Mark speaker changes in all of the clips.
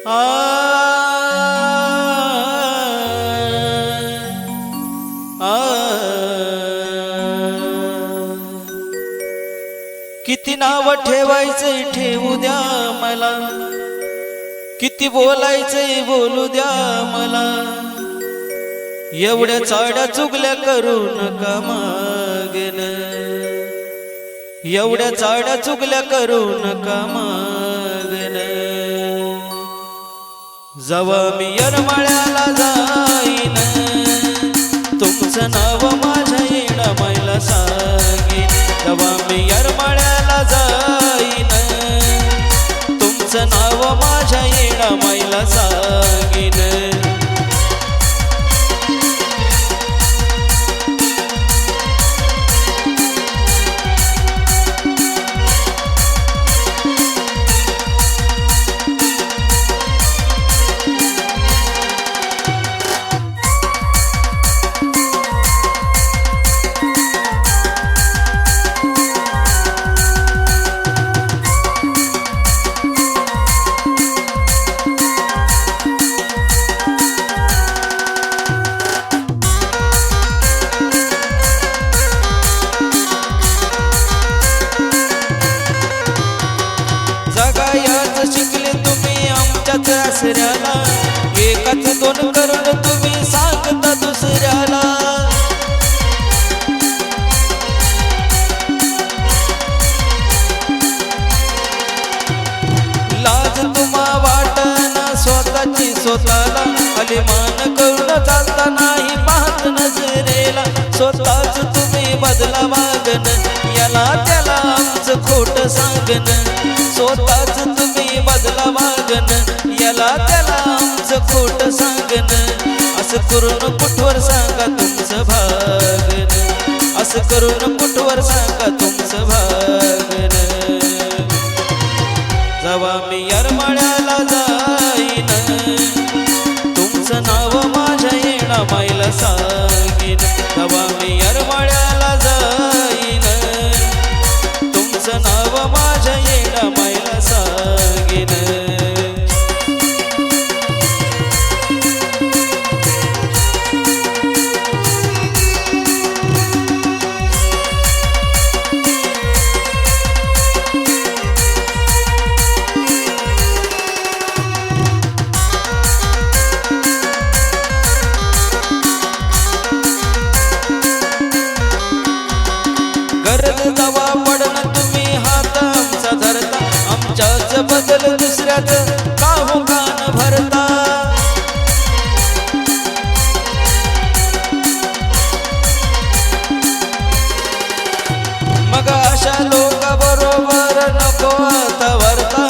Speaker 1: आ आ किती नाव ठेवायचंय ठेवू द्या मला, किती बोलायचंय बोलू द्या मला, एवढ्या चाड्या चुगल्या करू नका मागेन, एवढ्या चाड्या चुगल्या करू नका मागेन. जवा मी येरमाळ्याला जाईन, तुमचं नाव माझ्या येडामाईला सांगीन. जवा मी येरमाळ्याला जाईन, तुमचं नाव माझ्या येडामाईला सांगीन. शिकले तुम्ही आमच्याच आसऱ्याला, एकाच दोन करून तुम्ही सांगता दुसऱ्याला. लाज तुम्हा वाटना स्वतःची स्वतःला, अलिमान करून चालता नाही पाहत नजरेला. स्वतःच तुम्ही बदला वागन, याला त्याला आमचं खोट सांगन. स्वतःच तुम्ही बदला वागन, याला त्याला आमचं खोट सांगन. असं करून कुठवर सांगा तुमचं भागन, असं करून कुठवर सांगा तुमचं भागन. जवा मी येरमाळ्याला जाईन, तुमचं नाव माझ्या येडामाईला सांगीन. जवा मी येरमाळ्याला जाईन, तुमचं नाव माझ्या येडामाईला सांगीन. गरज जवा पडन तुम्ही हात आमचा धरता, आमच्याच बदल दुसऱ्यात का हो कान भरता. मग अशा लोक बरोबर नको आता वर्ता,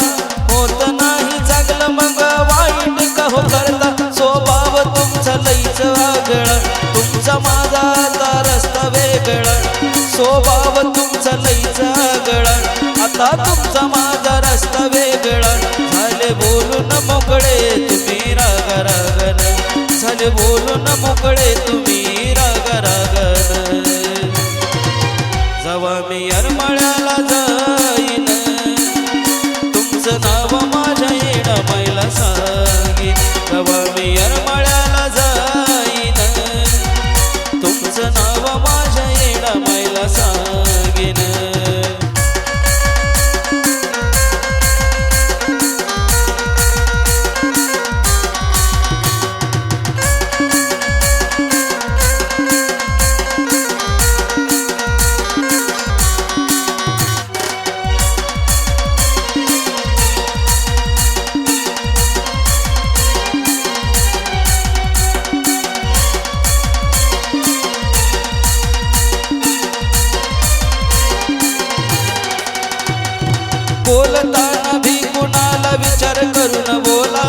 Speaker 1: होत नाही चांगलं मग वाईट का हो करता. स्वभाव तुमचा लईच आगळा, तुमचा माझा आता रस्ता वेगळा. स्वभाव तुमचा लईच आगळा, आता तुमचा माझा रस्ता वेगळा. झाले बोलून मोकळे तुम्ही राग रागन, झाले बोलून मोकळे तुम्ही राग रागन. जवा मी येरमाळ्याला जाईन, तुमचं नाव माझ्या येडामाईला सांगीन. जवा मी येरमाळ्याला जाईन, तुमचं नाव माझ्या येडामाईला सांगीन. बोलताना भी कुणाला विचार करून बोला,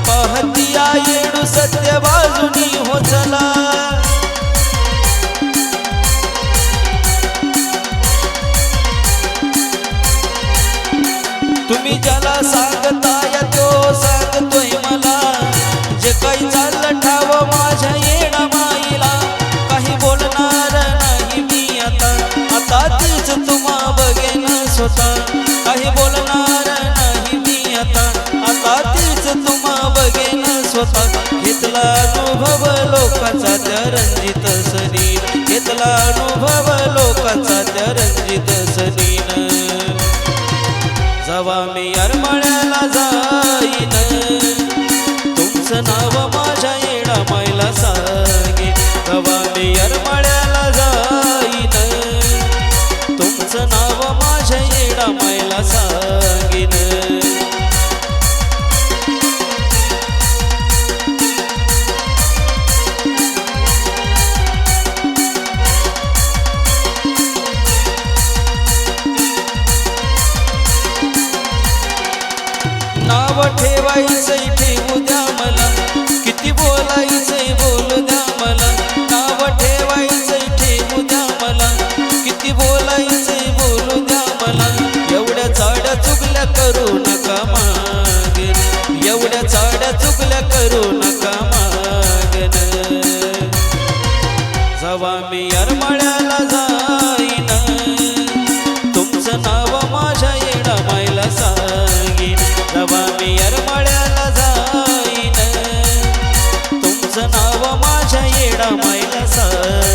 Speaker 1: पाहतिया येडू सत्य बाजूनी हो चला. तुम्ही ज्याला सांगताय तो सांगतोय मला, जे काही चाललं ठाव माझ्या येडामाईला. काही बोलणार नाही मी आता, आता तीच तुम्हा बघेन स्वतः. काही बोलणार नाही मी आता, आता तीच तुम्हा बघेन स्वतः घेतला अनुभव लोकांचा त्या रंजित सनीन घेतला अनुभव लोकांचा त्या रंजित सनीन जवा मी येरमाळ्याला जाईन तुमचं नाव माझ्या येडा मायला सांगेन जवा मी येरमाळ्याला जाईन तुमचं नाव माझ्या येडा मायला सांगेन नाव ठेवायचंय ठेवू द्या मला किती बोलायचंय बोलू द्या मला नाव ठेवायचंय ठेवू द्या मला किती बोलायचंय बोलू द्या मला एवढ्या चाड्या चुगल्या करू नका मागन एवढ्या चाड्या चुगल्या करू नका मागन जवा मी येरमाळ्याला जाईन तुमचं नाव माझ्या येडा मायला सांगीन जवा मी येरमाळ्याला जाईन तुमचं नाव माझ्या येडा मायला सांगीन